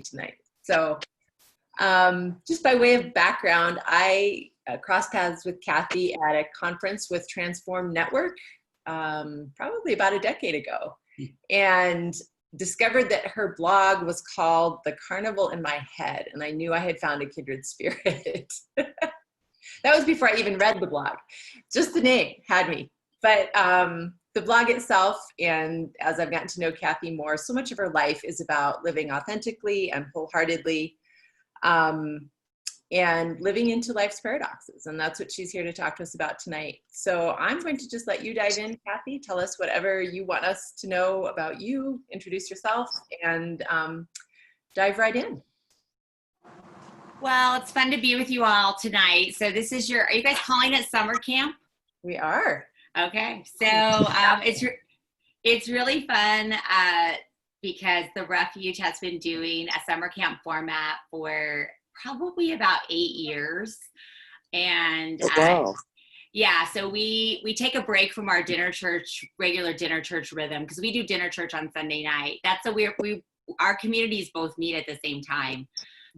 tonight. So just by way of background, I crossed paths with Kathy at a conference with Transform Network probably about a decade ago, and discovered that her blog was called The Carnival in My Head, and I knew I had found a kindred spirit. That was before I even read the blog. Just the name had me. But the blog itself, and as I've gotten to know Kathy more, so much of her life is about living authentically and wholeheartedly, and living into life's paradoxes. And that's what she's here to talk to us about tonight. So I'm going to just let you dive in, Kathy. Tell us whatever you want us to know about you, introduce yourself, and dive right in. Well, it's fun to be with you all tonight. So this is are you guys calling it summer camp? We are. Okay. So it's really fun because the Refuge has been doing a summer camp format for probably about 8 years. And wow. Yeah, so we take a break from our regular dinner church rhythm, because we do dinner church on Sunday night. That's our communities both meet at the same time,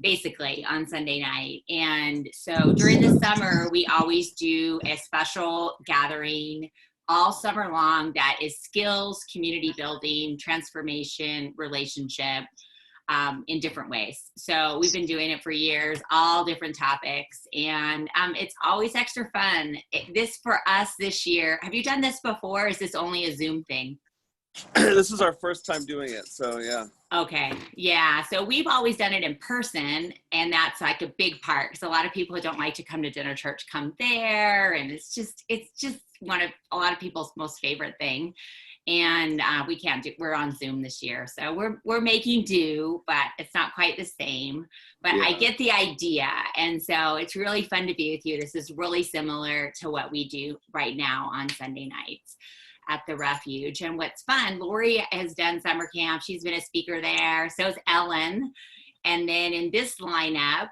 basically on Sunday night. And so during the summer, we always do a special gathering all summer long that is skills, community building, transformation, relationship, in different ways. So we've been doing it for years, all different topics, and it's always extra fun. For us this year, have you done this before? Or is this only a Zoom thing? This is our first time doing it, so yeah. Okay. Yeah. So we've always done it in person, and that's like a big part, because a lot of people who don't like to come to dinner church come there, and it's just one of a lot of people's most favorite thing. And we're on Zoom this year, so we're making do, but it's not quite the same. But yeah. I get the idea, and so it's really fun to be with you. This is really similar to what we do right now on Sunday nights at the Refuge. And what's fun, Lori has done summer camp. She's been a speaker there. So is Ellen. And then in this lineup,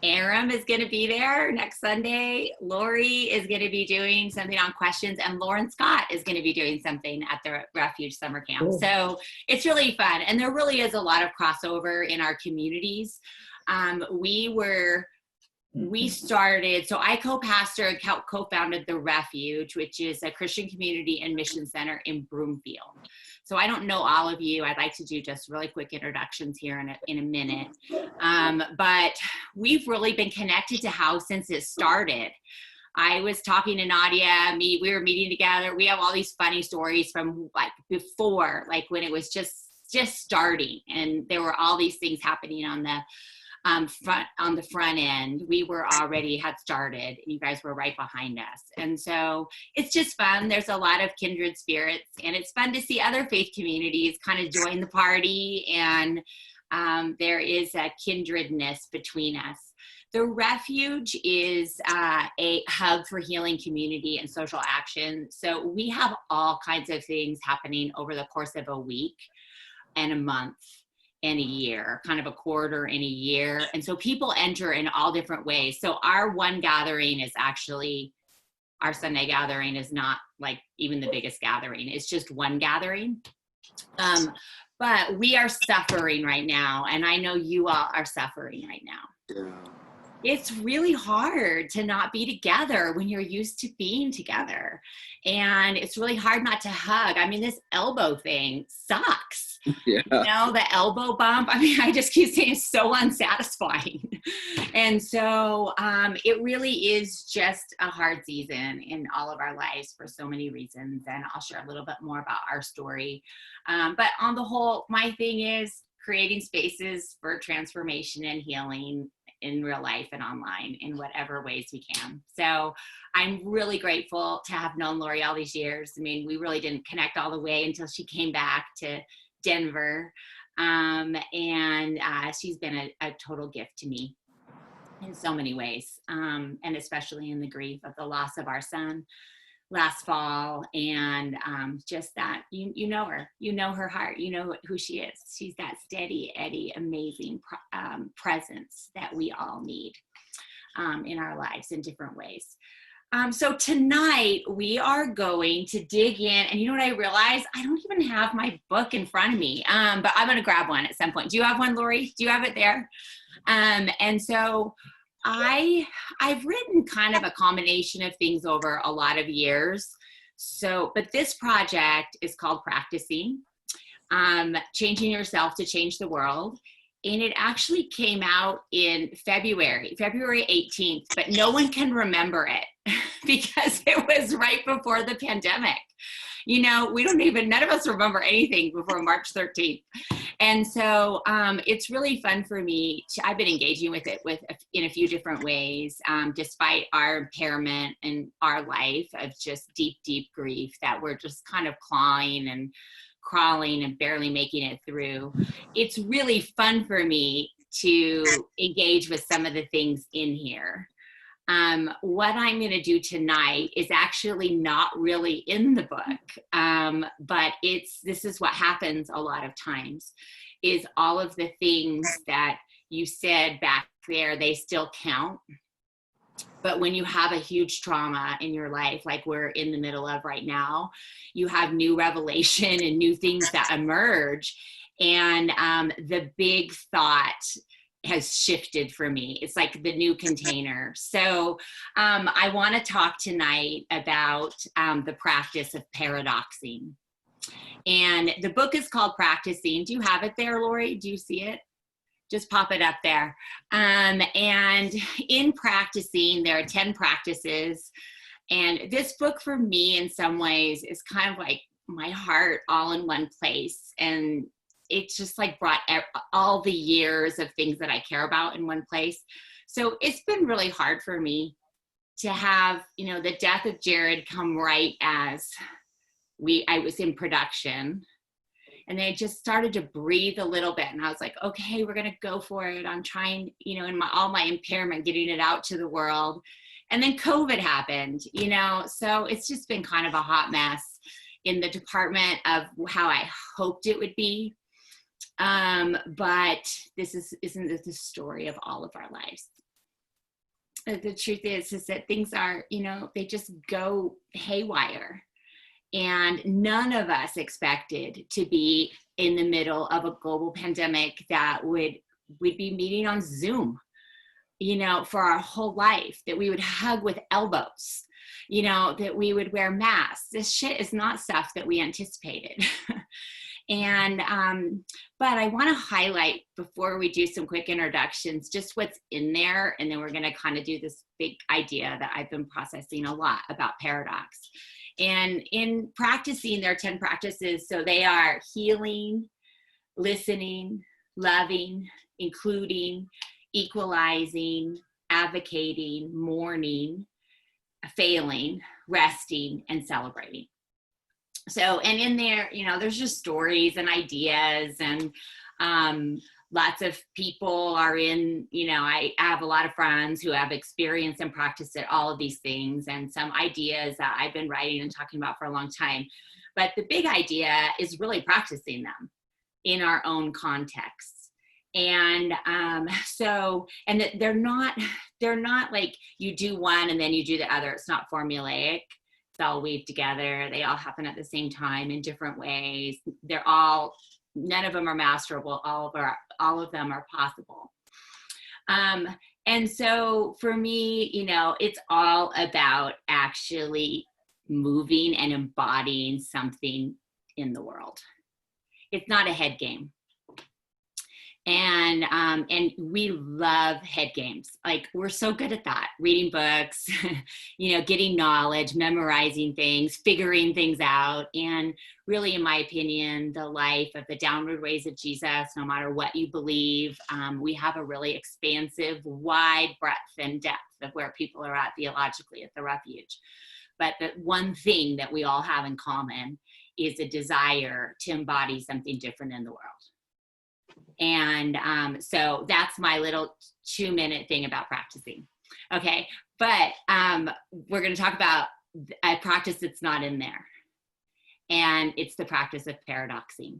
Aram is going to be there next Sunday. Lori is going to be doing something on questions, and Lauren Scott is going to be doing something at the Refuge summer camp. Cool. So it's really fun. And there really is a lot of crossover in our communities. We started, so I co-pastor and co-founded the Refuge, which is a Christian community and mission center in Broomfield. So I don't know all of you. I'd like to do just really quick introductions here in a minute. But we've really been connected to House since it started. I was talking to Nadia, we were meeting together. We have all these funny stories from like before, like when it was just starting, and there were all these things happening on the front end. We had started, and you guys were right behind us. And so it's just fun. There's a lot of kindred spirits, and it's fun to see other faith communities kind of join the party, and there is a kindredness between us. The Refuge is a hub for healing, community, and social action. So we have all kinds of things happening over the course of a week and a month in a year, kind of a quarter in a year. And so people enter in all different ways. So our one gathering is actually, our Sunday gathering is not like even the biggest gathering. It's just one gathering. But we are suffering right now. And I know you all are suffering right now. Yeah. It's really hard to not be together when you're used to being together. And it's really hard not to hug. I mean, this elbow thing sucks. Yeah. You know, the elbow bump. I mean, I just keep saying it's so unsatisfying. And so it really is just a hard season in all of our lives for so many reasons. And I'll share a little bit more about our story. But on the whole, my thing is creating spaces for transformation and healing in real life and online in whatever ways we can. So I'm really grateful to have known Lori all these years. I mean, we really didn't connect all the way until she came back to Denver. And she's been a total gift to me in so many ways. And especially in the grief of the loss of our son last fall, and just that you know her heart, you know who she is. She's that steady Eddie, amazing presence that we all need in our lives in different ways. So tonight we are going to dig in, and you know what I realized? I don't even have my book in front of me, but I'm going to grab one at some point. Do you have one, Lori? Do you have it there? And so I've written kind of a combination of things over a lot of years. So, but this project is called Practicing, Changing Yourself to Change the World. And it actually came out in February 18th, but no one can remember it because it was right before the pandemic. You know, none of us remember anything before March 13th. And so it's really fun for me. I've been engaging with it in a few different ways, despite our impairment in our life of just deep, deep grief that we're just kind of clawing and crawling and barely making it through. It's really fun for me to engage with some of the things in here. What I'm going to do tonight is actually not really in the book, but this is what happens a lot of times, is all of the things that you said back there, they still count. But when you have a huge trauma in your life, like we're in the middle of right now, you have new revelation and new things that emerge. And the big thought has shifted for me. It's like the new container. So I want to talk tonight about the practice of paradoxing. And the book is called Practicing. Do you have it there, Lori? Do you see it? Just pop it up there. And in Practicing, there are 10 practices. And this book for me in some ways is kind of like my heart all in one place. And it's just like brought all the years of things that I care about in one place. So it's been really hard for me to have, the death of Jared come right as I was in production. And they just started to breathe a little bit. And I was like, okay, we're going to go for it. I'm trying, in all my impairment, getting it out to the world. And then COVID happened, so it's just been kind of a hot mess in the department of how I hoped it would be. But isn't this the story of all of our lives? The truth is that things are, they just go haywire. And none of us expected to be in the middle of a global pandemic that we'd be meeting on Zoom, for our whole life, that we would hug with elbows, that we would wear masks. This shit is not stuff that we anticipated. And, but I want to highlight before we do some quick introductions, just what's in there. And then we're going to kind of do this big idea that I've been processing a lot about paradox. And in Practicing, there are 10 practices. So they are healing, listening, loving, including, equalizing, advocating, mourning, failing, resting, and celebrating. So, and in there, there's just stories and ideas, and lots of people are in, I have a lot of friends who have experienced and practiced at all of these things, and some ideas that I've been writing and talking about for a long time. But the big idea is really practicing them in our own contexts. And so, and they're not like you do one and then you do the other. It's not formulaic. It's all weaved together. They all happen at the same time in different ways. None of them are masterable. All of them are possible. And so for me, it's all about actually moving and embodying something in the world. It's not a head game. And we love head games. Like, we're so good at that. Reading books, getting knowledge, memorizing things, figuring things out. And really, in my opinion, the life of the downward ways of Jesus, no matter what you believe, we have a really expansive, wide breadth and depth of where people are at theologically at the refuge. But the one thing that we all have in common is a desire to embody something different in the world. And so that's my little 2-minute thing about practicing. Okay, but we're going to talk about a practice that's not in there. And it's the practice of paradoxing.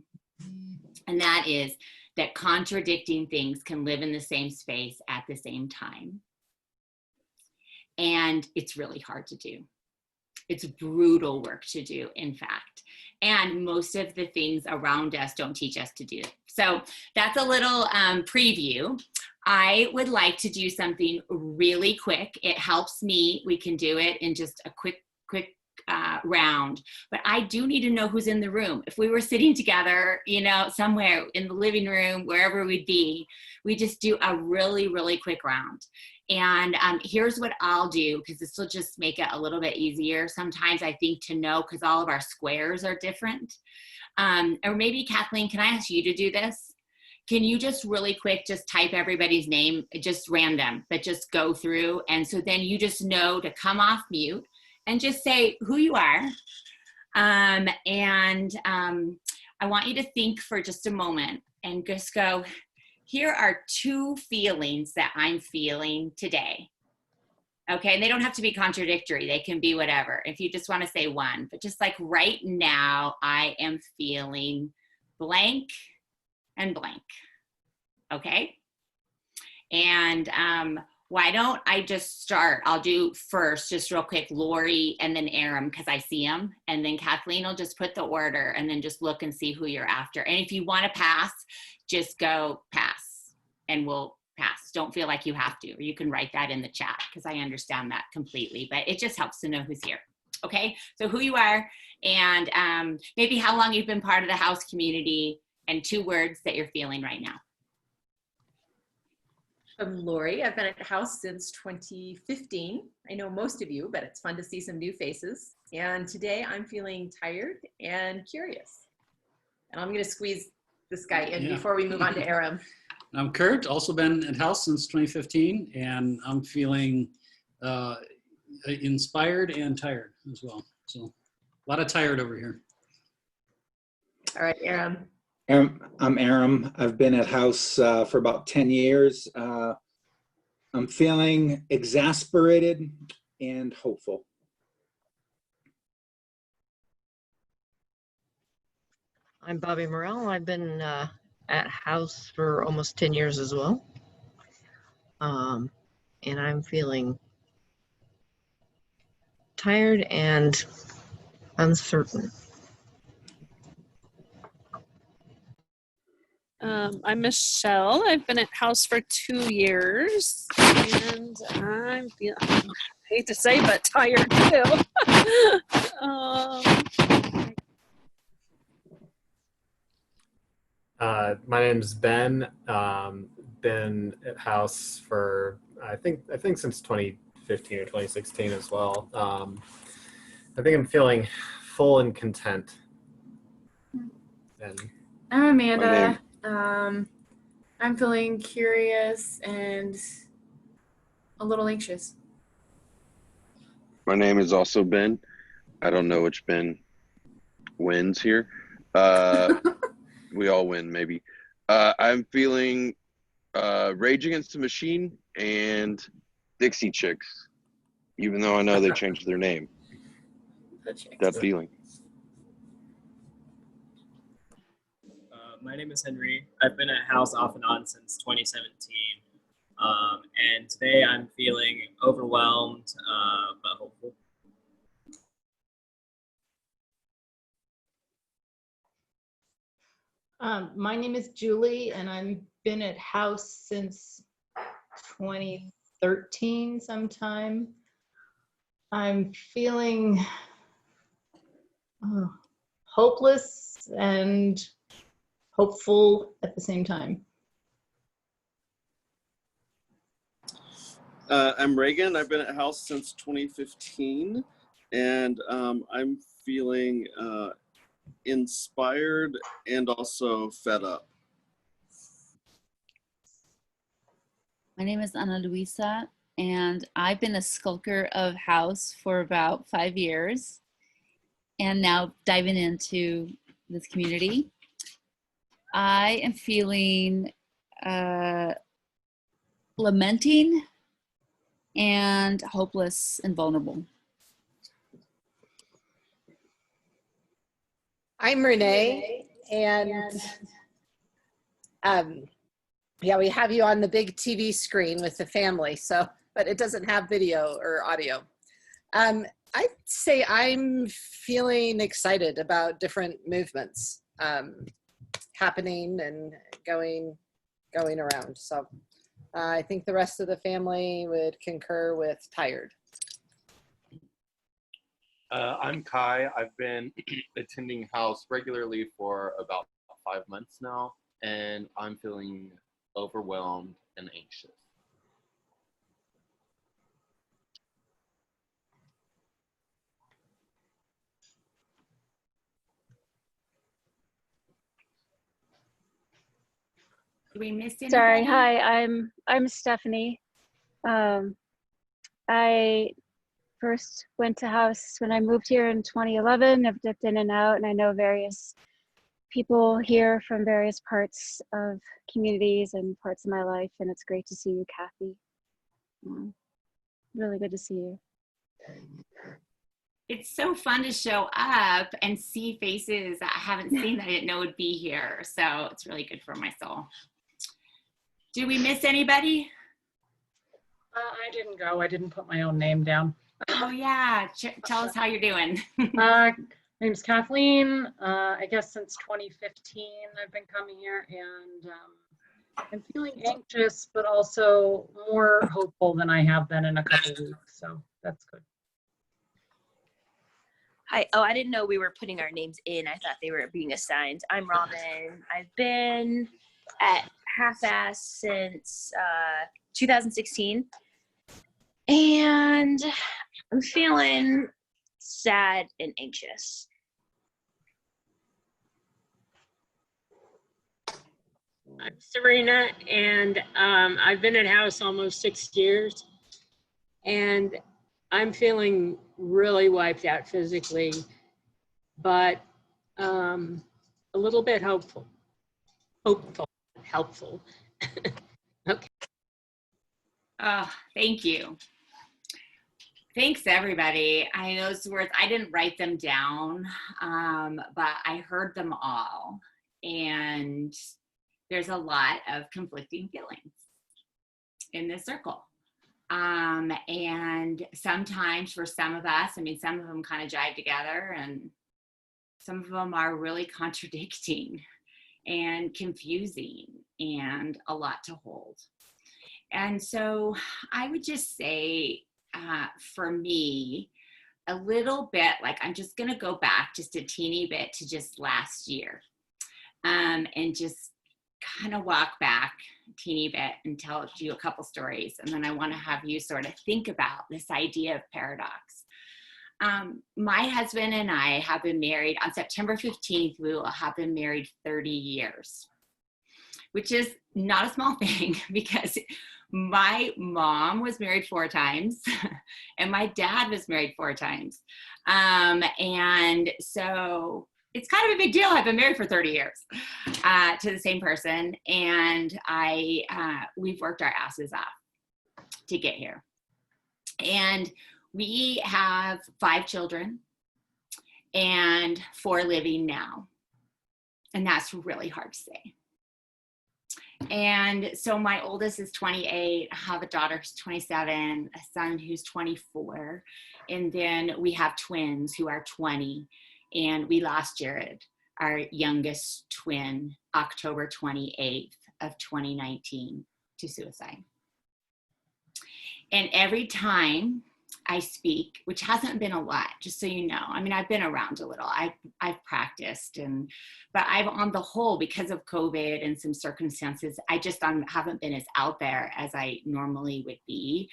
And that is that contradicting things can live in the same space at the same time. And it's really hard to do. It's brutal work to do, in fact. And most of the things around us don't teach us to do it. So that's a little preview. I would like to do something really quick. It helps me. We can do it in just a quick round. But I do need to know who's in the room. If we were sitting together, you know, somewhere in the living room, wherever we'd be, we just do a really, really quick round. And here's what I'll do, because this will just make it a little bit easier sometimes, I think, to know, because all of our squares are different. Or maybe, Kathleen, can I ask you to do this? Can you just really quick just type everybody's name, just random, but just go through. And so then you just know to come off mute and just say who you are. I want you to think for just a moment and just go, here are 2 feelings that I'm feeling today. Okay, and they don't have to be contradictory. They can be whatever. If you just want to say one, but just like right now, I am feeling blank and blank. Okay? And why don't I just start? I'll do first, just real quick, Lori and then Aram, because I see them. And then Kathleen will just put the order and then just look and see who you're after. And if you want to pass, just go pass and we'll pass. Don't feel like you have to, or you can write that in the chat because I understand that completely, but it just helps to know who's here. Okay, so who you are and maybe how long you've been part of the house community and 2 words that you're feeling right now. I'm Lori. I've been at the house since 2015. I know most of you, but it's fun to see some new faces. And today I'm feeling tired and curious. And I'm going to squeeze this guy in before we move on to Aram. I'm Kurt, also been at house since 2015, and I'm feeling inspired and tired as well. So a lot of tired over here. All right, Aram. I'm Aram. I've been at house for about 10 years. I'm feeling exasperated and hopeful. I'm Bobby Morrell. I've been at house for almost 10 years as well. And I'm feeling tired and uncertain. I'm Michelle. I've been at house for 2 years, and I hate to say, but tired too. My name's Ben. Been at house for I think since 2015 or 2016 as well. I think I'm feeling full and content. And I'm Amanda. I'm feeling curious and a little anxious. My name is also Ben. I don't know which Ben wins here. We all win, maybe. I'm feeling Rage Against the Machine and Dixie Chicks, even though I know they changed their name. That feeling. My name is Henry. I've been at house off and on since 2017. And today I'm feeling overwhelmed, but hopeful. My name is Julie, and I've been at house since 2013 sometime. I'm feeling hopeless and hopeful at the same time. I'm Reagan. I've been at house since 2015, and I'm feeling inspired and also fed up. My name is Ana Luisa, and I've been a skulker of house for about 5 years, and now diving into this community. I am feeling lamenting and hopeless and vulnerable. I'm Renee, and yeah, we have you on the big TV screen with the family, so but it doesn't have video or audio. I'd say I'm feeling excited about different movements happening and going around. So I think the rest of the family would concur with tired. I'm Kai. I've been attending house regularly for about 5 months now, and I'm feeling overwhelmed and anxious. Do we miss anybody? Sorry, hi, I'm Stephanie. I first went to house when I moved here in 2011. I've dipped in and out, and I know various people here from various parts of communities and parts of my life, and it's great to see you, Kathy. Really good to see you. It's so fun to show up and see faces that I haven't seen that I didn't know would be here. So it's really good for my soul. Did we miss anybody? I didn't go. I didn't put my own name down. Oh yeah, tell us how you're doing. Name's Kathleen. I guess since 2015 I've been coming here, and I'm feeling anxious, but also more hopeful than I have been in a couple of weeks. So that's good. Hi. Oh, I didn't know we were putting our names in. I thought they were being assigned. I'm Robin. I've been at Half-Ass since 2016. And I'm feeling sad and anxious. I'm Serena, and I've been at house almost 6 years, and I'm feeling really wiped out physically, but a little bit helpful. Okay. Oh, thank you. Thanks, everybody. I know those words, I didn't write them down, but I heard them all. And there's a lot of conflicting feelings in this circle. And sometimes for some of us, I mean, some of them kind of jive together, and some of them are really contradicting and confusing and a lot to hold. And so I would just say, for me, a little bit, like I'm just gonna go back just a teeny bit to just last year, and just kind of walk back a teeny bit and tell you a couple stories. And then I wanna have you sort of think about this idea of paradox. My husband and I have been married, on September 15th, we will have been married 30 years, which is not a small thing, because my mom was married 4 times and my dad was married 4 times. And so it's kind of a big deal. I've been married for 30 years to the same person. And we've worked our asses off to get here. And we have 5 children and 4 living now. And that's really hard to say. And so my oldest is 28, I have a daughter who's 27, a son who's 24, and then we have twins who are 20, and we lost Jared, our youngest twin, October 28th of 2019 to suicide. And every time I speak, which hasn't been a lot, just so you know. I mean, I've been around a little. I've practiced, but I've, on the whole, because of COVID and some circumstances, I just haven't been as out there as I normally would be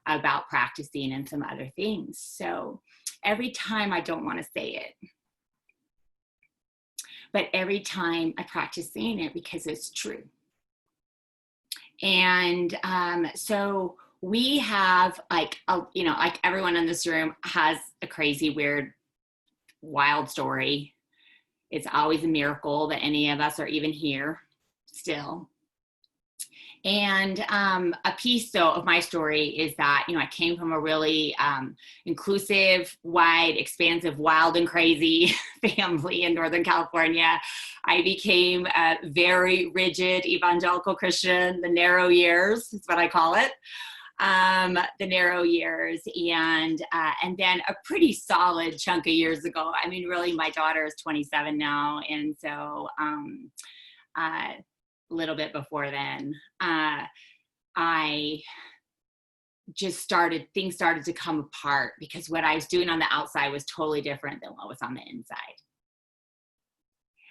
about practicing and some other things. So every time I don't want to say it, but every time I practice saying it because it's true. And so we have, like, like everyone in this room has a crazy, weird, wild story. It's always a miracle that any of us are even here still. And a piece, though, of my story is that, I came from a really inclusive, wide, expansive, wild and crazy family in Northern California. I became a very rigid evangelical Christian, the narrow years is what I call it. the narrow years, and then a pretty solid chunk of years ago. I mean, really, my daughter is 27 now, and so a little bit before then, I just things started to come apart because what I was doing on the outside was totally different than what was on the inside.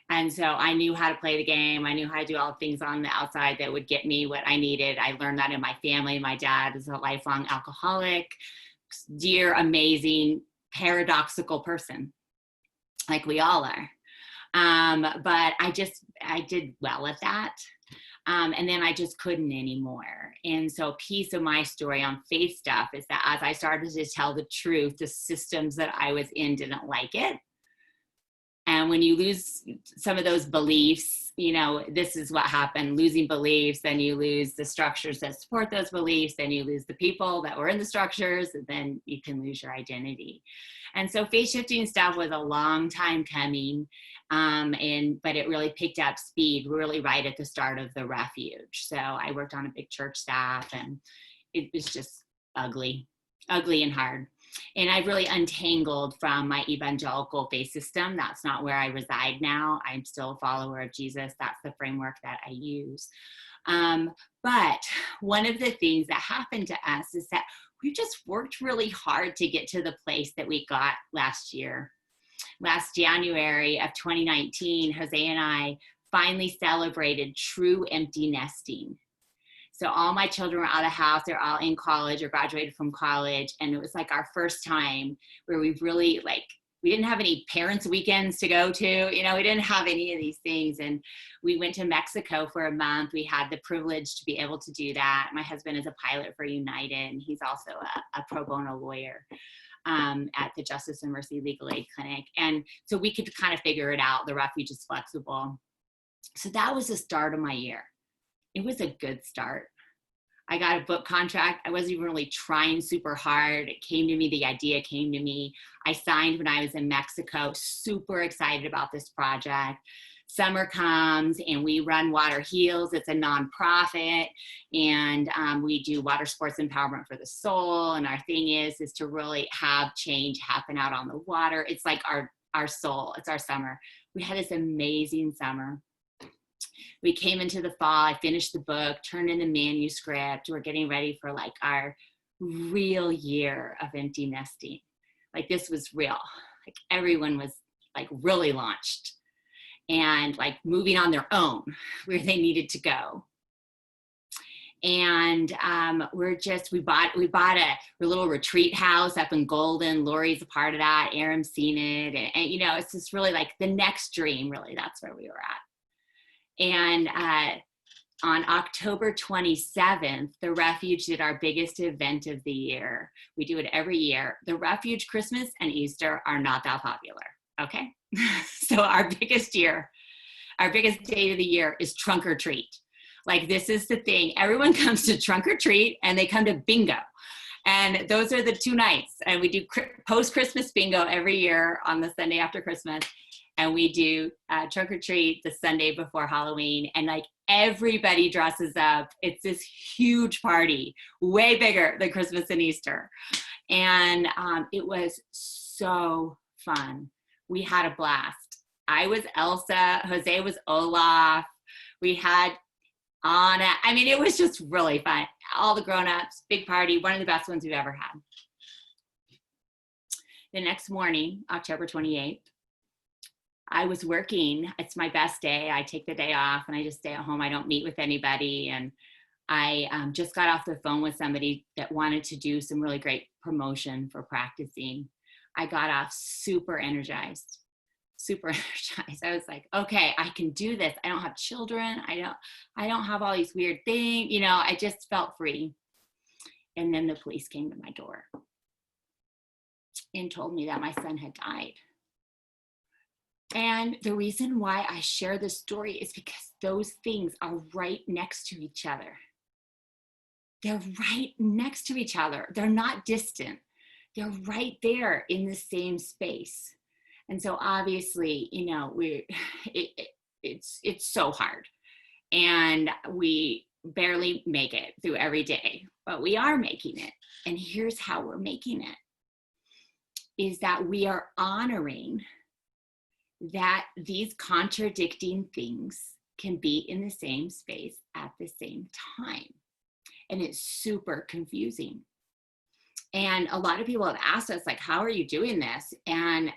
And so I knew how to play the game. I knew how to do all the things on the outside that would get me what I needed. I learned that in my family. My dad is a lifelong alcoholic, dear, amazing, paradoxical person, like we all are. But I did well at that. And then I just couldn't anymore. And so a piece of my story on faith stuff is that as I started to tell the truth, the systems that I was in didn't like it. And when you lose some of those beliefs, you know, this is what happened, losing beliefs, then you lose the structures that support those beliefs, then you lose the people that were in the structures, and then you can lose your identity. And so faith shifting stuff was a long time coming, but it really picked up speed really right at the start of the refuge. So I worked on a big church staff, and it was just ugly and hard. And I've really untangled from my evangelical faith system. That's not where I reside now. I'm still a follower of Jesus. That's the framework that I use. But one of the things that happened to us is that we just worked really hard to get to the place that we got last year. Last January of 2019, Jose and I finally celebrated true empty nesting. So all my children were out of the house. They're all in college or graduated from college. And it was like our first time where we really we didn't have any parents' weekends to go to. You know, we didn't have any of these things. And we went to Mexico for a month. We had the privilege to be able to do that. My husband is a pilot for United, and he's also a pro bono lawyer at the Justice and Mercy Legal Aid Clinic. And so we could kind of figure it out. The refuge is flexible. So that was the start of my year. It was a good start. I got a book contract. I wasn't even really trying super hard. It came to me, the idea came to me. I signed when I was in Mexico, super excited about this project. Summer comes and we run Water Heals. It's a nonprofit, and we do water sports empowerment for the soul. And our thing is to really have change happen out on the water. It's like our soul, it's our summer. We had this amazing summer. We came into the fall, I finished the book, turned in the manuscript. We're getting ready for like our real year of empty nesting. Like this was real. Like everyone was like really launched and like moving on their own where they needed to go. And we bought a little retreat house up in Golden. Lori's a part of that. Aaron's seen it. And you know, it's just really like the next dream, really, that's where we were at. And on October 27th, the Refuge did our biggest event of the year. We do it every year. The Refuge, Christmas, and Easter are not that popular, okay? So our biggest day of the year is trunk or treat. Like this is the thing. Everyone comes to trunk or treat and they come to bingo. And those are the 2 nights. And we do post-Christmas bingo every year on the Sunday after Christmas. And we do trunk or treat the Sunday before Halloween. And like everybody dresses up. It's this huge party, way bigger than Christmas and Easter. And it was so fun. We had a blast. I was Elsa, Jose was Olaf. We had Anna. I mean, it was just really fun. All the grown-ups, big party, one of the best ones we've ever had. The next morning, October 28th, I was working. It's my best day. I take the day off and I just stay at home. I don't meet with anybody. And I just got off the phone with somebody that wanted to do some really great promotion for practicing. I got off super energized. I was like, okay, I can do this. I don't have children. I don't have all these weird things. You know, I just felt free. And then the police came to my door and told me that my son had died. And the reason why I share this story is because those things are right next to each other. They're right next to each other. They're not distant. They're right there in the same space. And so obviously, you know, it's so hard. And we barely make it through every day, but we are making it. And here's how we're making it, is that we are honoring that these contradicting things can be in the same space at the same time. And it's super confusing. And a lot of people have asked us, like, how are you doing this? And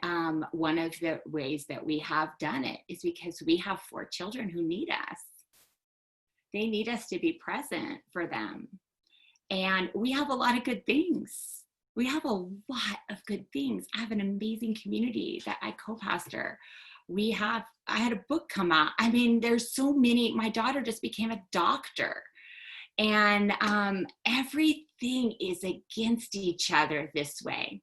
one of the ways that we have done it is because we have 4 children who need us. They need us to be present for them. And we have a lot of good things. We have a lot of good things. I have an amazing community that I co-pastor. I had a book come out. I mean, there's so many. My daughter just became a doctor. And everything is against each other this way.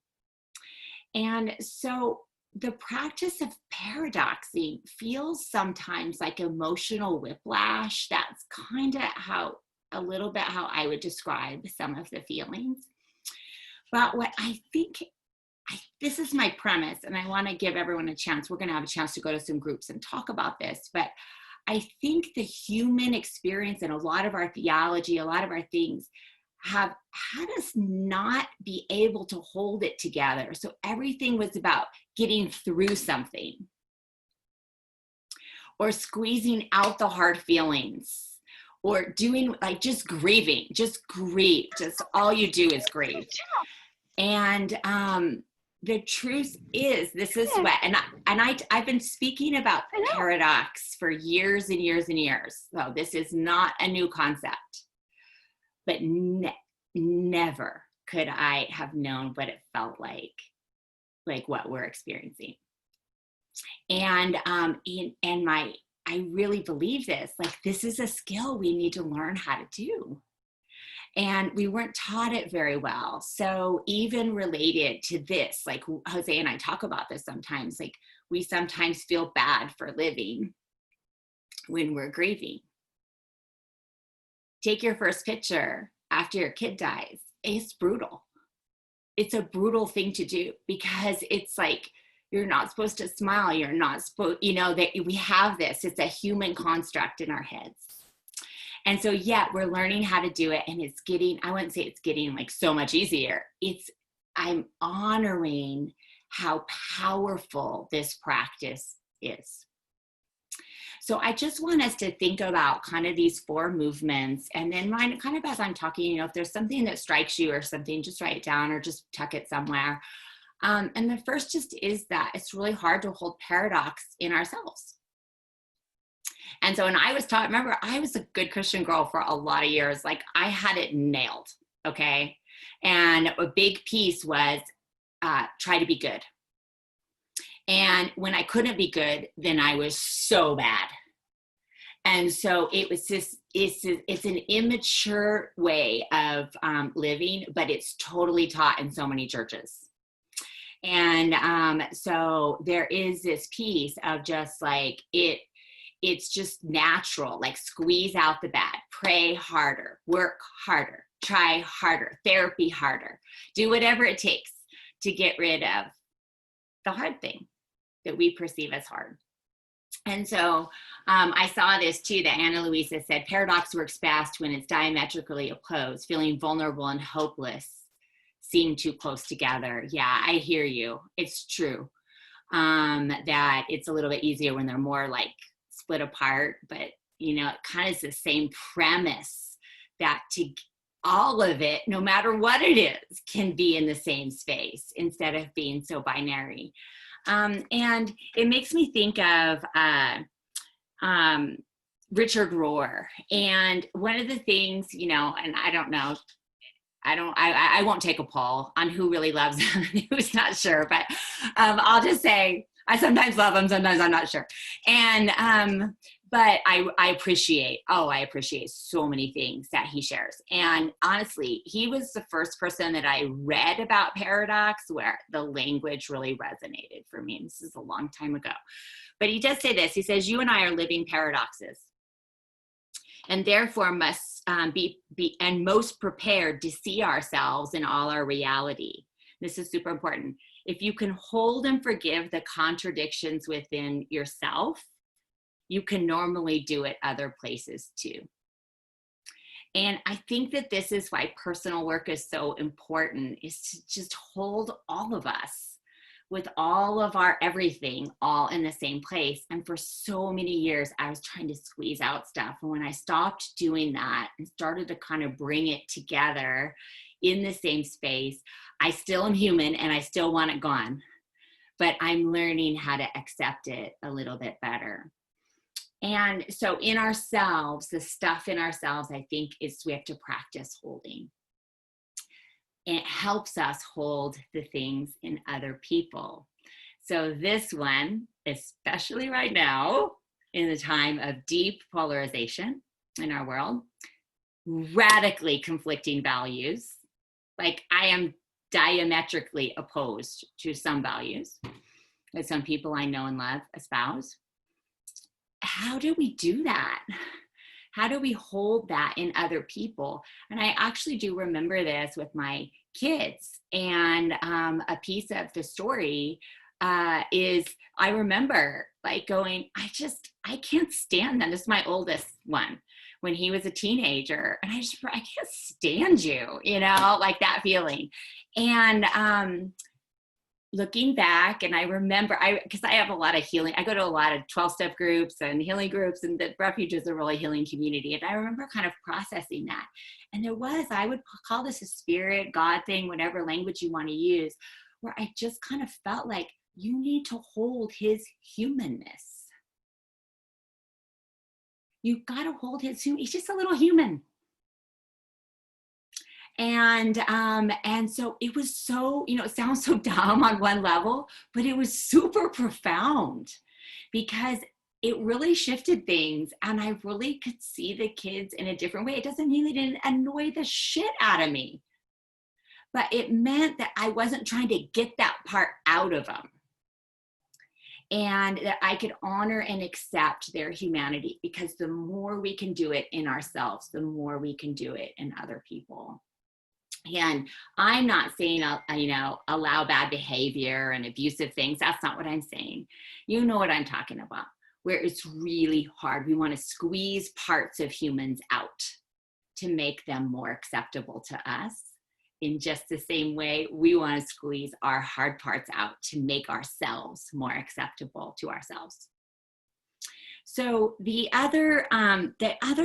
And so the practice of paradoxing feels sometimes like emotional whiplash. That's kind of a little bit how I would describe some of the feelings. But what I think, this is my premise, and I want to give everyone a chance. We're going to have a chance to go to some groups and talk about this. But I think the human experience and a lot of our theology, a lot of our things have had us not be able to hold it together. So everything was about getting through something or squeezing out the hard feelings or doing like just grieving, just grieve, just all you do is grieve. And the truth is, this is what, I've been speaking about paradox for years and years and years. So this is not a new concept, but never could I have known what it felt like what we're experiencing. And I really believe this, like this is a skill we need to learn how to do. And we weren't taught it very well. So even related to this, like Jose and I talk about this sometimes, like we sometimes feel bad for living when we're grieving. Take your first picture after your kid dies. It's brutal. It's a brutal thing to do because it's like, you're not supposed to smile. You're not supposed, that we have this, it's a human construct in our heads. And so, yeah, we're learning how to do it. And it's getting, I wouldn't say it's getting like so much easier. I'm honoring how powerful this practice is. So I just want us to think about kind of these 4 movements. And then kind of as I'm talking, if there's something that strikes you or something, just write it down or just tuck it somewhere. And the first just is that it's really hard to hold paradox in ourselves. And so when I was taught, remember, I was a good Christian girl for a lot of years. Like I had it nailed, okay? And a big piece was try to be good. And when I couldn't be good, then I was so bad. And so it was just, it's an immature way of living, but it's totally taught in so many churches. And so there is this piece of just like, it's just natural, like squeeze out the bad, pray harder, work harder, try harder, therapy harder, do whatever it takes to get rid of the hard thing that we perceive as hard. And so I saw this too, that Ana Luisa said, paradox works best when it's diametrically opposed, feeling vulnerable and hopeless seem too close together. Yeah, I hear you. It's true that it's a little bit easier when they're more like split apart, but it kind of is the same premise that all of it, no matter what it is, can be in the same space instead of being so binary. And it makes me think of Richard Rohr. And one of the things, and I don't know, I won't take a poll on who really loves him and who's not sure, but I'll just say I sometimes love him, sometimes I'm not sure. And but I appreciate so many things that he shares. And honestly, he was the first person that I read about paradox where the language really resonated for me. This is a long time ago. But he does say this. He says, you and I are living paradoxes, and therefore must be and most prepared to see ourselves in all our reality. This is super important. If you can hold and forgive the contradictions within yourself, you can normally do it other places too. And I think that this is why personal work is so important, is to just hold all of us with all of our everything all in the same place. And for so many years, I was trying to squeeze out stuff. And when I stopped doing that and started to kind of bring it together in the same space, I still am human and I still want it gone, but I'm learning how to accept it a little bit better. And so in ourselves, the stuff in ourselves, I think, is we have to practice holding. And it helps us hold the things in other people. So this one, especially right now, in the time of deep polarization in our world, radically conflicting values, like I am diametrically opposed to some values that some people I know and love espouse. How do we do that? How do we hold that in other people? And I actually do remember this with my kids. And a piece of the story is I remember like going, I can't stand them. This is my oldest one. When he was a teenager, and I can't stand you, you know, like that feeling. And looking back, and I remember, because I have a lot of healing, I go to a lot of 12-step groups and healing groups, and the Refuge is a really healing community. And I remember kind of processing that. And I would call this a spirit, God thing, whatever language you want to use, where I just kind of felt like you need to hold his humanness. You've got to hold he's just a little human. And so it was so, you know, it sounds so dumb on one level, but it was super profound because it really shifted things. And I really could see the kids in a different way. It doesn't mean they didn't annoy the shit out of me, but it meant that I wasn't trying to get that part out of them. And that I could honor and accept their humanity, because the more we can do it in ourselves, the more we can do it in other people. And I'm not saying, you know, allow bad behavior and abusive things. That's not what I'm saying. You know what I'm talking about, where it's really hard. We want to squeeze parts of humans out to make them more acceptable to us. In just the same way, we want to squeeze our hard parts out to make ourselves more acceptable to ourselves. So the other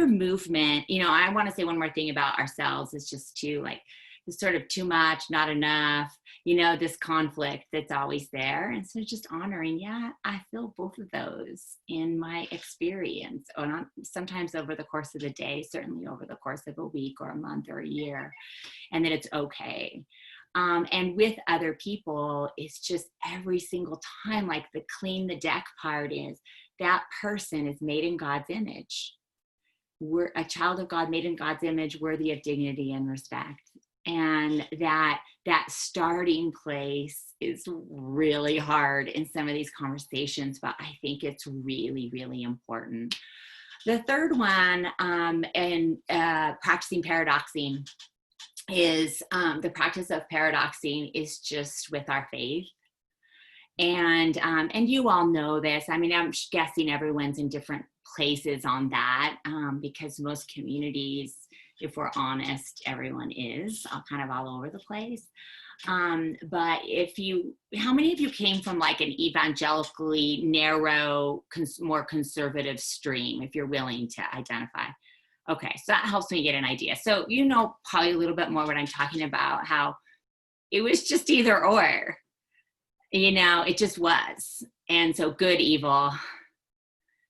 movement, you know, I want to say one more thing about ourselves is just to like, it's sort of too much, not enough, you know, this conflict that's always there. And so just honoring, yeah, I feel both of those in my experience, or not, sometimes over the course of the day, certainly over the course of a week or a month or a year, and that it's okay. And with other people, it's just every single time, like the clean the deck part is, that person is made in God's image. We're a child of God, made in God's image, worthy of dignity and respect. And that starting place is really hard in some of these conversations, but I think it's really, really important. The third one, in practicing paradoxing, is the practice of paradoxing is just with our faith. And you all know this. I mean, I'm guessing everyone's in different places on that, because most communities, if we're honest, everyone is kind of all over the place. But how many of you came from like an evangelically narrow, more conservative stream, if you're willing to identify? Okay, so that helps me get an idea. So you know probably a little bit more what I'm talking about, how it was just either or, you know, it just was. And so good, evil,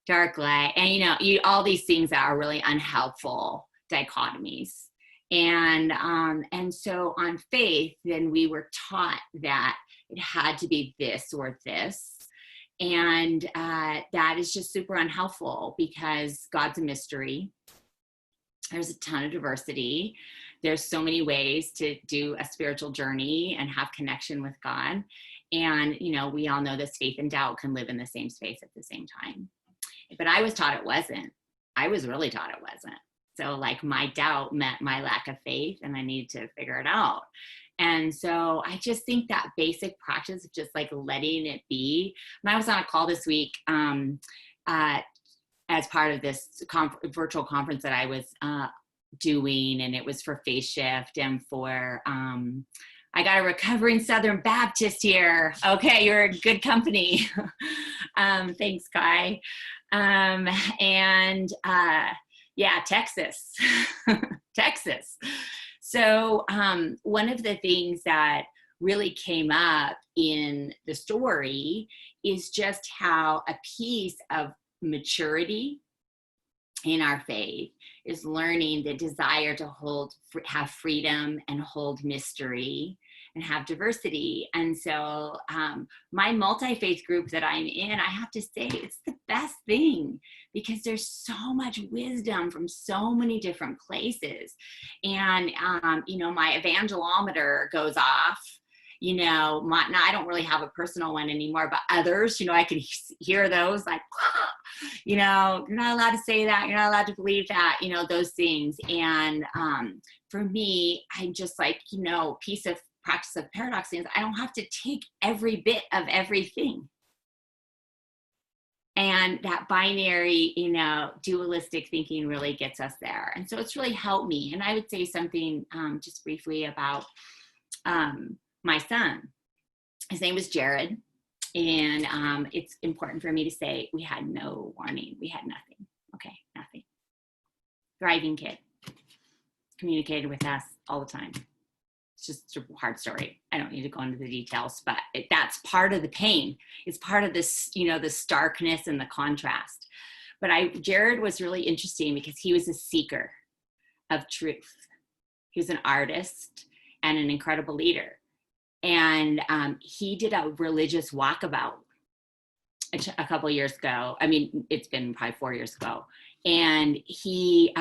dark, light, and you know, all these things that are really unhelpful dichotomies. And so on faith, then we were taught that it had to be this or this. And that is just super unhelpful, because God's a mystery. There's a ton of diversity. There's so many ways to do a spiritual journey and have connection with God. And, you know, we all know this, faith and doubt can live in the same space at the same time. But I was taught it wasn't. I was really taught it wasn't. So like my doubt meant my lack of faith, and I needed to figure it out. And so I just think that basic practice of just like letting it be. And I was on a call this week as part of this virtual conference that I was doing, and it was for Faith Shift and for, I got a recovering Southern Baptist here. Okay, you're in good company. Thanks, Kai. Yeah, Texas, Texas. So one of the things that really came up in the story is just how a piece of maturity in our faith is learning the desire to have freedom and hold mystery and have diversity. And so my multi-faith group that I'm in, I have to say it's the best thing, because there's so much wisdom from so many different places. And, you know, my evangelometer goes off. You know, now I don't really have a personal one anymore, but others, you know, I can hear those like, you know, you're not allowed to say that, you're not allowed to believe that, you know, those things. And for me, I'm just like, you know, piece of practice of paradoxing is I don't have to take every bit of everything. And that binary, you know, dualistic thinking really gets us there. And so it's really helped me. And I would say something just briefly about my son. His name was Jared. And it's important for me to say we had no warning. We had nothing. Okay, nothing. Thriving kid. Communicated with us all the time. It's just a hard story. I don't need to go into the details, but that's part of the pain. It's part of this, you know, the starkness and the contrast. But Jared was really interesting because he was a seeker of truth. He was an artist and an incredible leader. And he did a religious walkabout a couple of years ago. I mean, it's been probably 4 years ago. And he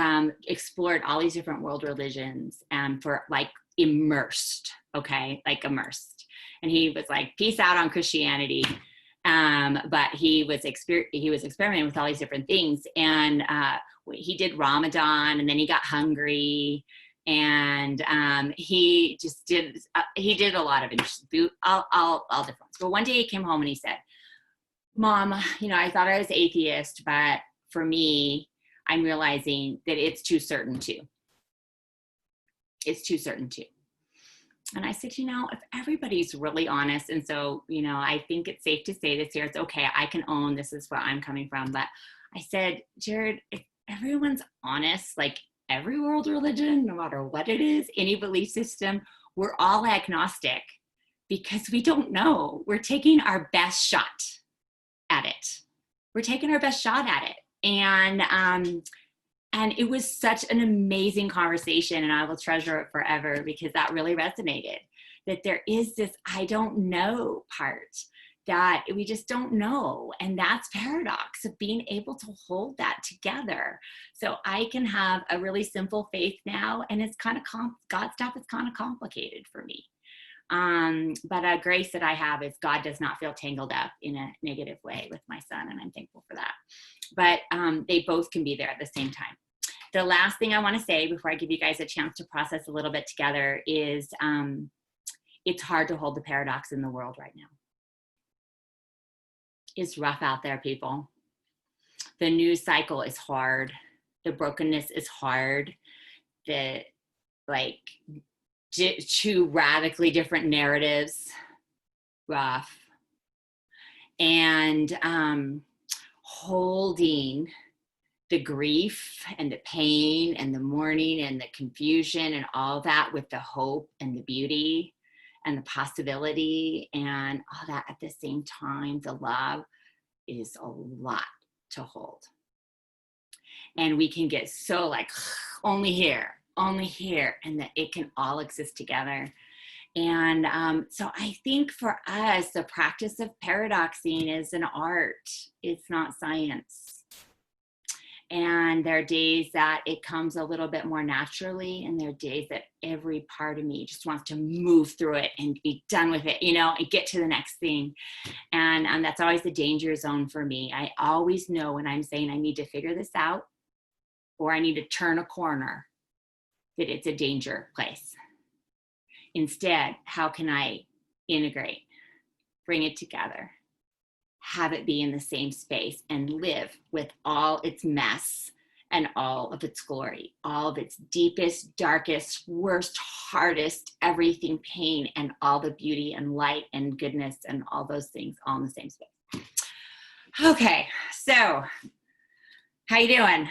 explored all these different world religions for like immersed, okay, like immersed. And he was like, peace out on Christianity. But he was experimenting with all these different things. And he did Ramadan, and then he got hungry. And he just did, he did a lot of interesting, all different ones. But one day he came home and he said, Mom, you know, I thought I was atheist, but for me, I'm realizing that it's too certain too. It's too certain too. And I said, you know, if everybody's really honest, and so, you know, I think it's safe to say this here, it's okay, I can own this is where I'm coming from. But I said, Jared, if everyone's honest, like every world religion, no matter what it is, any belief system, we're all agnostic because we don't know. We're taking our best shot at it. We're taking our best shot at it. And it was such an amazing conversation, and I will treasure it forever because that really resonated, that there is this I don't know part that we just don't know. And that's paradox of being able to hold that together. So I can have a really simple faith now, and it's kind of God stuff is kind of complicated for me. But a grace that I have is God does not feel tangled up in a negative way with my son, and I'm thankful for that. But they both can be there at the same time. The last thing I want to say before I give you guys a chance to process a little bit together is it's hard to hold the paradox in the world right now. It's rough out there, people. The news cycle is hard. The brokenness is hard. The two radically different narratives, rough. And holding the grief and the pain and the mourning and the confusion and all that with the hope and the beauty and the possibility and all that at the same time, the love is a lot to hold. And we can get so like, only here, and that it can all exist together. And so I think for us, the practice of paradoxing is an art. It's not science. And there are days that it comes a little bit more naturally, and there are days that every part of me just wants to move through it and be done with it, you know, and get to the next thing. And that's always the danger zone for me. I always know when I'm saying I need to figure this out or I need to turn a corner, that it's a danger place. Instead, how can I integrate, bring it together, have it be in the same space, and live with all its mess and all of its glory, all of its deepest, darkest, worst, hardest, everything pain, and all the beauty and light and goodness and all those things all in the same space. Okay, so how you doing?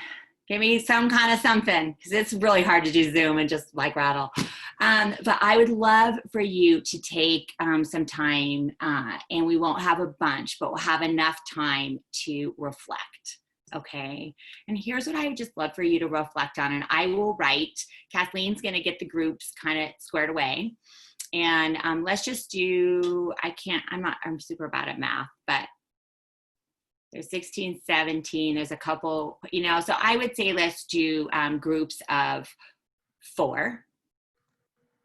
Give me some kind of something, because it's really hard to do Zoom and just like rattle. But I would love for you to take some time, and we won't have a bunch, but we'll have enough time to reflect, okay? And here's what I would just love for you to reflect on, and I will write. Kathleen's gonna get the groups kind of squared away. And let's just do, I'm super bad at math, but there's 16, 17, there's a couple, you know, so I would say let's do groups of 4,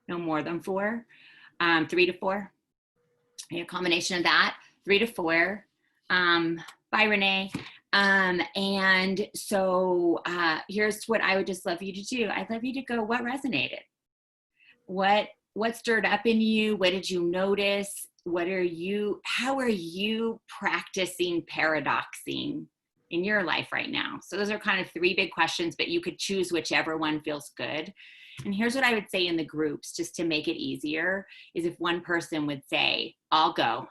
no more than 4, 3 to 4, a combination of that, 3 to 4, bye Renee. And so here's what I would just love you to do. I'd love you to go, what resonated? What stirred up in you? What did you notice? How are you practicing paradoxing in your life right now? So those are kind of 3 big questions, but you could choose whichever one feels good. And here's what I would say in the groups, just to make it easier, is if one person would say, I'll go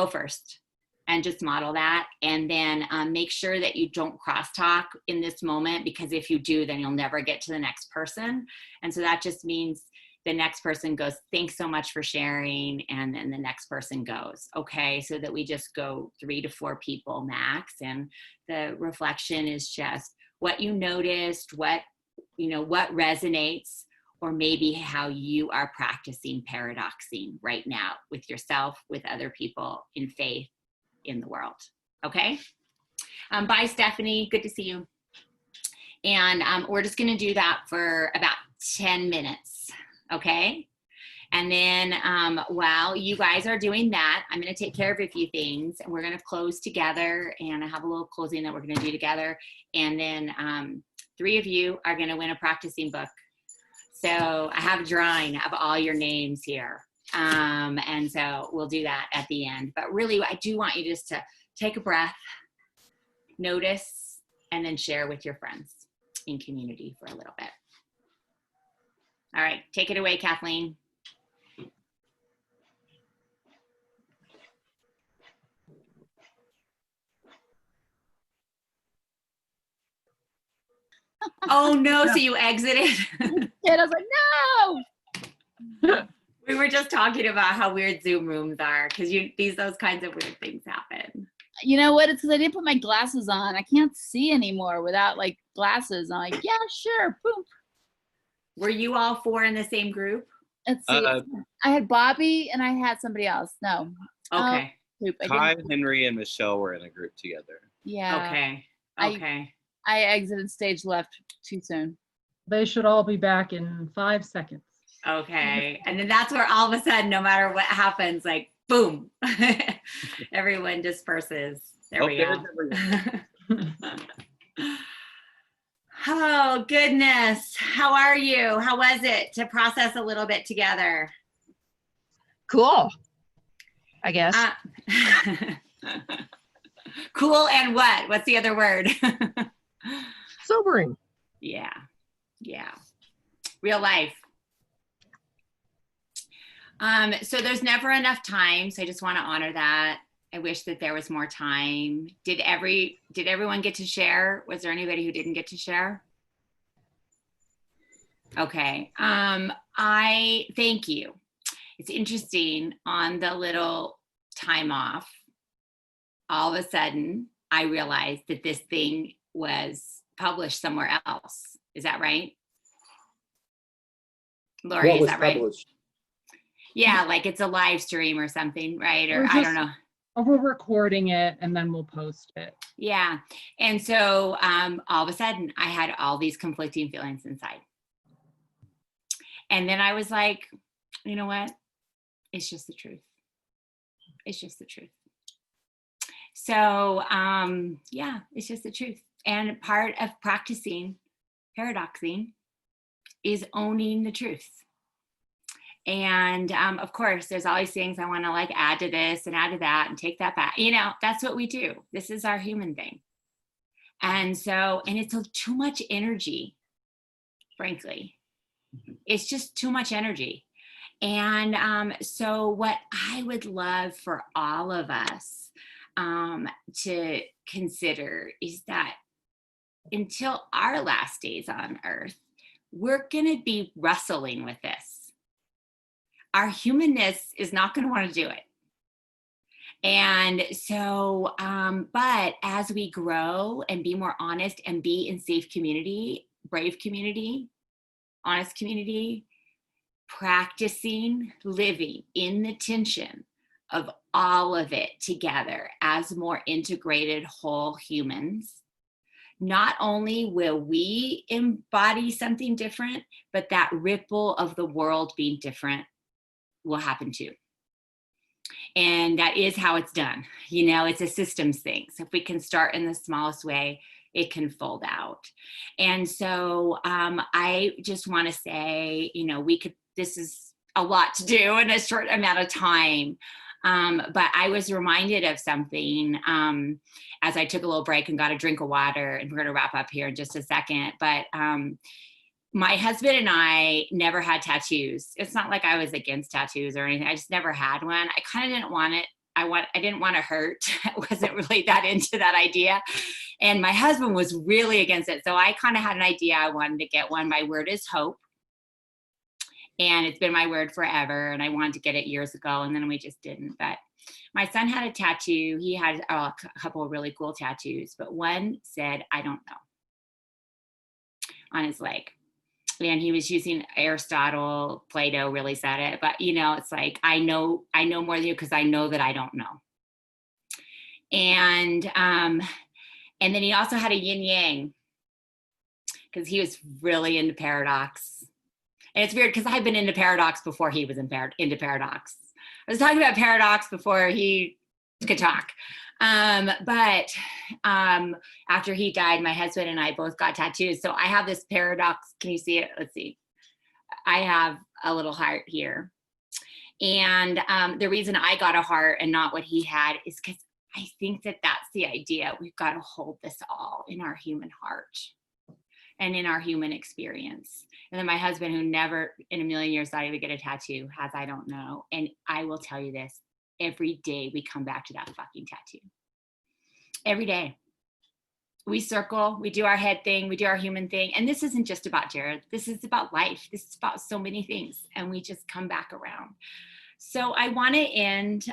first, and just model that. And then make sure that you don't crosstalk in this moment, because if you do, then you'll never get to the next person. And so that just means the next person goes, thanks so much for sharing, and then the next person goes, okay? So that we just go 3 to 4 people max, and the reflection is just what you noticed, what resonates, or maybe how you are practicing paradoxing right now with yourself, with other people, in faith, in the world, okay? Bye, Stephanie, good to see you. And we're just gonna do that for about 10 minutes. Okay, and then while you guys are doing that, I'm going to take care of a few things, and we're going to close together, and I have a little closing that we're going to do together, and then 3 of you are going to win a practicing book. So I have a drawing of all your names here, and so we'll do that at the end. But really, I do want you just to take a breath, notice, and then share with your friends in community for a little bit. All right, take it away, Kathleen. Oh no, so you exited? And I was like, no! We were just talking about how weird Zoom rooms are, because those kinds of weird things happen. You know what? It's because I didn't put my glasses on. I can't see anymore without like glasses. I'm like, yeah, sure, boom. Were you all 4 in the same group? Let's see. I had Bobby and I had somebody else. No. Okay. Kai, Henry, and Michelle were in a group together. Yeah. Okay. Okay. I exited stage left too soon. They should all be back in 5 seconds. Okay. And then that's where all of a sudden, no matter what happens, like, boom, everyone disperses. There we go. Oh, goodness. How are you? How was it to process a little bit together? Cool, I guess. Cool and what? What's the other word? Sobering. Yeah. Yeah. Real life. So there's never enough time. So I just want to honor that. I wish that there was more time. Did everyone get to share? Was there anybody who didn't get to share? Okay. I thank you. It's interesting, on the little time off, all of a sudden I realized that this thing was published somewhere else. Is that right? Lori, is that right? Published? Yeah, like it's a live stream or something, right? Or I don't know. We're recording it and then we'll post it. Yeah. And so all of a sudden I had all these conflicting feelings inside. And then I was like, you know what? It's just the truth. It's just the truth. So yeah, it's just the truth. And part of practicing paradoxing is owning the truth. And of course, there's always things I want to like add to this and add to that and take that back. You know, that's what we do. This is our human thing. And so, and it's too much energy, frankly. It's just too much energy. And so what I would love for all of us to consider is that until our last days on earth, we're going to be wrestling with this. Our humanness is not going to want to do it. And so, but as we grow and be more honest and be in safe community, brave community, honest community, practicing living in the tension of all of it together as more integrated whole humans, not only will we embody something different, but that ripple of the world being different will happen too. And that is how it's done. You know, it's a systems thing. So if we can start in the smallest way, it can fold out. And so I just want to say, you know, this is a lot to do in a short amount of time. But I was reminded of something as I took a little break and got a drink of water, and we're going to wrap up here in just a second. But my husband and I never had tattoos. It's not like I was against tattoos or anything. I just never had one. I kind of didn't want it. I didn't want to hurt. I wasn't really that into that idea. And my husband was really against it. So I kind of had an idea I wanted to get one. My word is hope. And it's been my word forever. And I wanted to get it years ago, and then we just didn't. But my son had a tattoo. He had a couple of really cool tattoos, but one said, "I don't know," on his leg. And he was using Aristotle, Plato really said it. But, you know, it's like, I know more than you because I know that I don't know. And then he also had a yin yang because he was really into paradox. And it's weird because I've been into paradox before he was into paradox. I was talking about paradox before he could talk. But after he died, my husband and I both got tattoos. So I have this paradox. Can you see it? Let's see. I have a little heart here. And the reason I got a heart and not what he had is because I think that that's the idea. We've got to hold this all in our human heart and in our human experience. And then my husband, who never in a million years thought he would get a tattoo, has I don't know. And I will tell you this, every day we come back to that fucking tattoo. Every day. We circle, we do our head thing, we do our human thing. And this isn't just about Jared. This is about life. This is about so many things. And we just come back around. So I want to end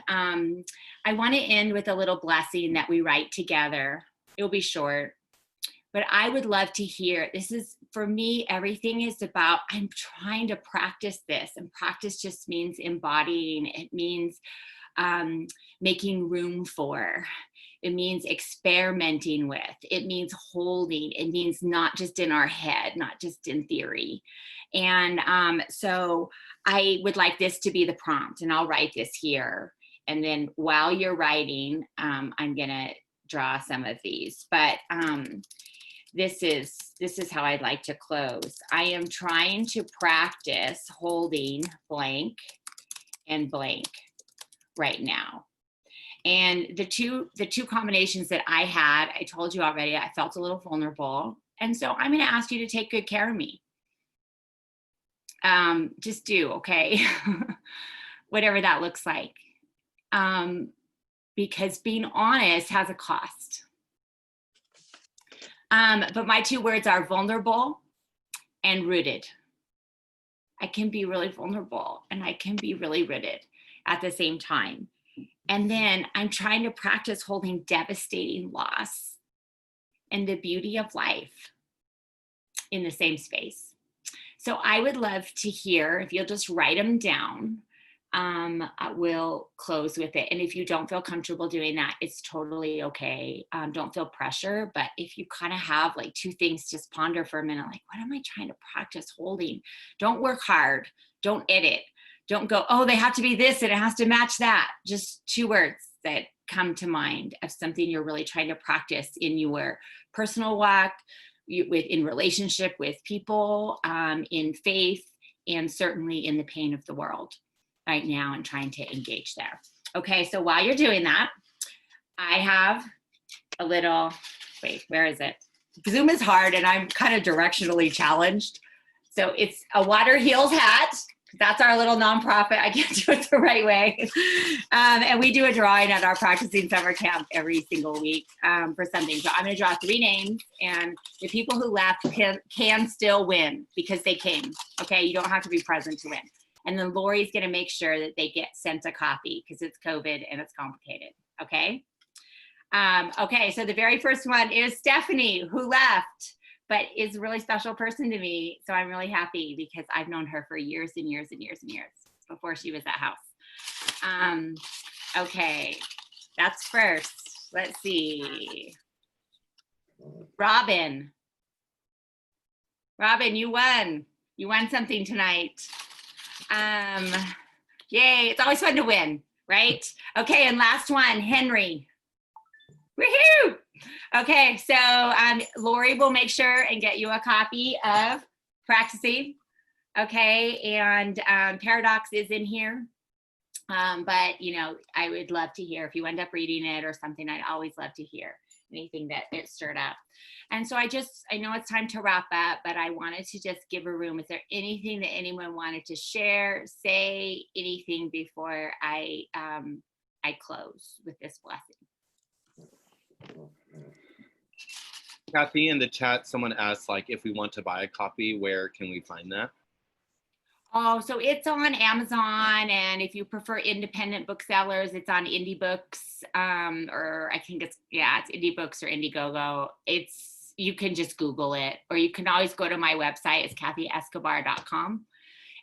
with a little blessing that we write together. It'll be short. But I would love to hear, this is, for me, everything is about, I'm trying to practice this. And practice just means embodying. It means making room for. It means experimenting with. It means holding. It means not just in our head, not just in theory. And so I would like this to be the prompt, and I'll write this here. And then while you're writing, I'm going to draw some of these. But this is how I'd like to close. I am trying to practice holding blank and blank right now. And the two combinations that I had, I told you already, I felt a little vulnerable. And so I'm going to ask you to take good care of me. Just do, okay? Whatever that looks like. Because being honest has a cost. But my two words are vulnerable and rooted. I can be really vulnerable and I can be really rooted at the same time. And then I'm trying to practice holding devastating loss and the beauty of life in the same space. So I would love to hear, if you'll just write them down, we'll close with it. And if you don't feel comfortable doing that, it's totally okay. Don't feel pressure, but if you kind of have like two things, just ponder for a minute, like, what am I trying to practice holding? Don't work hard. Don't edit. Don't go, oh, they have to be this and it has to match that. Just two words that come to mind of something you're really trying to practice in your personal walk, in relationship with people, in faith, and certainly in the pain of the world right now, and trying to engage there. Okay, so while you're doing that, I have a little, wait, where is it? Zoom is hard and I'm kind of directionally challenged. So it's a Water Heals hat. That's our little nonprofit. I can't do it the right way. And we do a drawing at our practicing summer camp every single week for something. So I'm going to draw 3 names, and the people who left can still win because they came. Okay, you don't have to be present to win. And then Lori's going to make sure that they get sent a copy because it's COVID and it's complicated. Okay. Okay, so the very first one is Stephanie, who left, but is a really special person to me. So I'm really happy because I've known her for years and years and years and years before she was at house. Okay, that's first. Let's see. Robin. Robin, you won. You won something tonight. Yay, it's always fun to win, right? Okay, and last one, Henry. Woohoo! Okay, so Lori will make sure and get you a copy of Practicing. Okay, and Paradox is in here. But, you know, I would love to hear if you end up reading it or something. I'd always love to hear anything that it stirred up. And so I know it's time to wrap up, but I wanted to just give a room. Is there anything that anyone wanted to share, say anything before I close with this blessing? Kathy, in the chat, someone asked, like, if we want to buy a copy, where can we find that? Oh, so it's on Amazon, and if you prefer independent booksellers, it's on Indie Books, or I think it's Indie Books or Indiegogo. You can just Google it, or you can always go to my website. It's kathyescobar.com,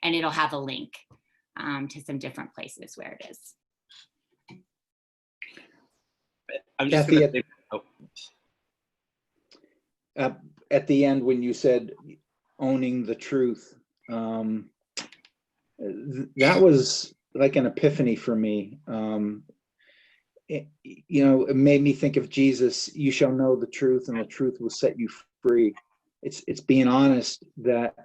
and it'll have a link to some different places where it is. I'm just Kathy, gonna say, at the end when you said owning the truth, that was like an epiphany for me. It made me think of Jesus. You shall know the truth, and the truth will set you free. It's being honest. That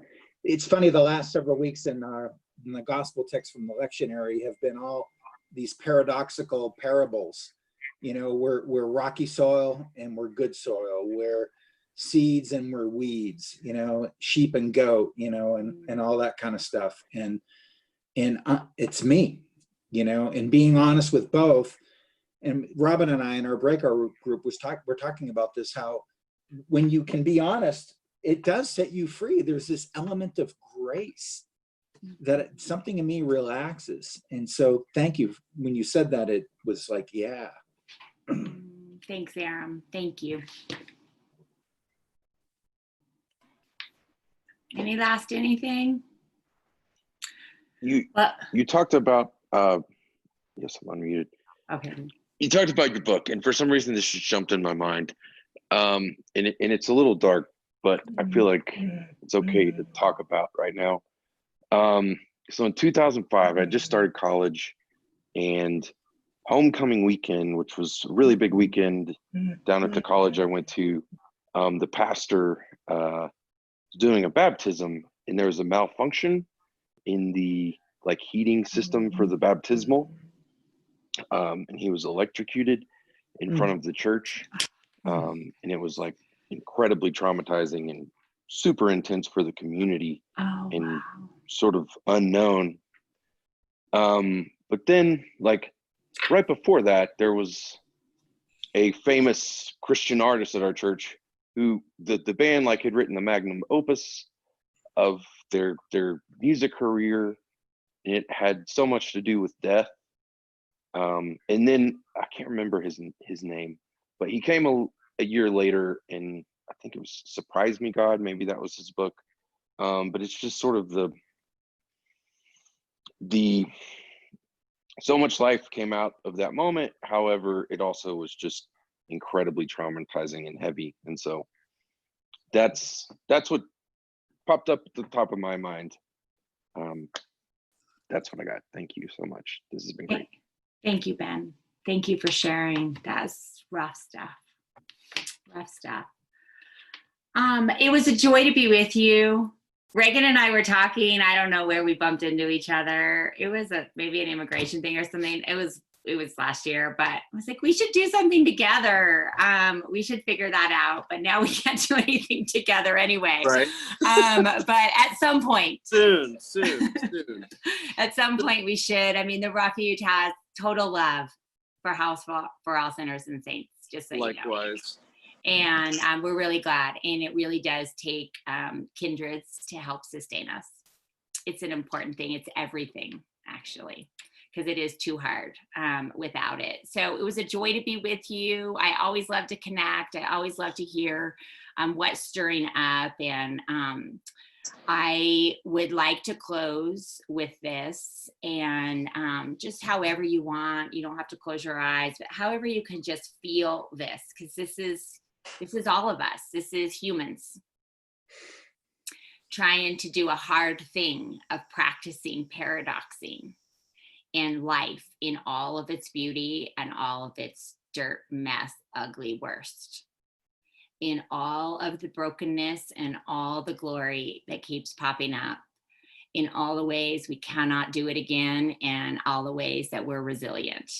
it's funny. The last several weeks in the gospel text from the lectionary have been all these paradoxical parables. You know, we're rocky soil and we're good soil. We're seeds and we're weeds. You know, sheep and goat. You know, and all that kind of stuff. And it's me. You know, and being honest with both. And Robin and I in our breakout group we're talking about this, how when you can be honest, it does set you free. There's this element of grace that something in me relaxes. And so thank you. When you said that, it was like, yeah. Thanks, Aram. Thank you. Any last anything? You talked about, yes, I'm unmuted. Okay. You talked about your book, and for some reason this just jumped in my mind. And it's a little dark, but I feel like it's okay to talk about right now. So in 2005, I just started college, and homecoming weekend, which was a really big weekend down at the college I went to, the pastor was doing a baptism, and there was a malfunction in the heating system for the baptismal. And he was electrocuted in front of the church. And it was like incredibly traumatizing and super intense for the community. And sort of unknown. But then right before that, there was a famous Christian artist at our church who the band had written the magnum opus of their music career. And it had so much to do with death. And then I can't remember his name, but he came a year later, and I think it was Surprise Me God, maybe that was his book. But it's just sort of the so much life came out of that moment. However, it also was just incredibly traumatizing and heavy. And so that's what popped up at the top of my mind. That's what I got. Thank you so much. This has been great. Thank you, Ben. Thank you for sharing. That's rough stuff. Rough stuff. It was a joy to be with you. Reagan and I were talking. I don't know where we bumped into each other. It was maybe an immigration thing or something. It it was last year, but I was like, we should do something together. We should figure that out. But now we can't do anything together anyway. Right. But at some point. Soon. At some point we should. I mean, the Refuge has total love for House for All Sinners and Saints, just so you know. Likewise. And we're really glad. And it really does take kindreds to help sustain us. It's an important thing. It's everything, actually, because it is too hard without it. So it was a joy to be with you. I always love to connect. I always love to hear what's stirring up. And I would like to close with this, and just however you want. You don't have to close your eyes, but however you can just feel this, because this is all of us. This is humans trying to do a hard thing of practicing paradoxing in life in all of its beauty and all of its dirt, mess, ugly worst, in all of the brokenness and all the glory that keeps popping up, in all the ways we cannot do it again, and all the ways that we're resilient.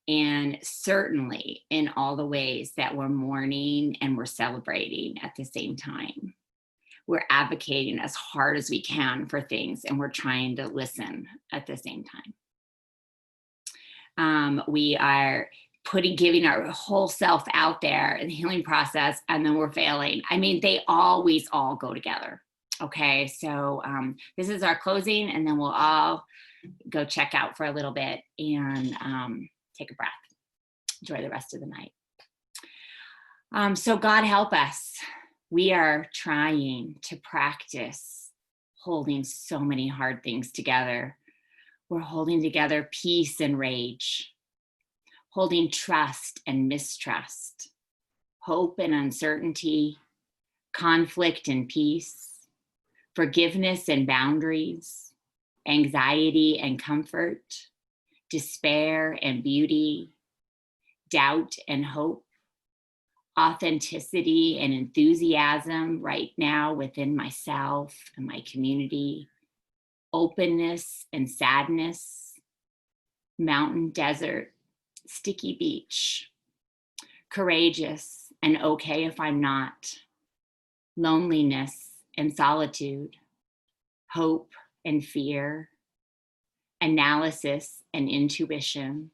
And certainly in all the ways that we're mourning and we're celebrating at the same time. We're advocating as hard as we can for things, and we're trying to listen at the same time. We are giving our whole self out there in the healing process, and then we're failing. I mean, they always all go together. Okay, so this is our closing, and then we'll all go check out for a little bit and take a breath. Enjoy the rest of the night. So God help us. We are trying to practice holding so many hard things together. We're holding together peace and rage, holding trust and mistrust, hope and uncertainty, conflict and peace, forgiveness and boundaries, anxiety and comfort, despair and beauty, doubt and hope, authenticity and enthusiasm right now within myself and my community, openness and sadness, mountain, desert, sticky beach, courageous and okay if I'm not, loneliness and solitude, hope and fear, analysis and intuition.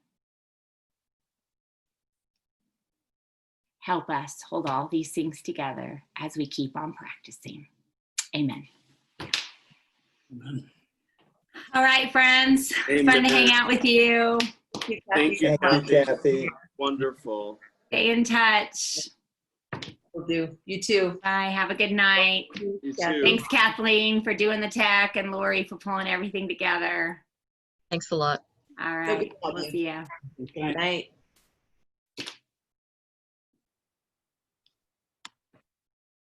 Help us hold all these things together as we keep on practicing. Amen. Amen. All right, friends. Amen. Fun to hang out with you. Thank you, Kathy. Wonderful. Stay in touch. Will do. You too. Bye. Have a good night. You too. Thanks, Kathleen, for doing the tech, and Lori for pulling everything together. Thanks a lot. All So good right. to have We'll you. see ya. Okay. Good night.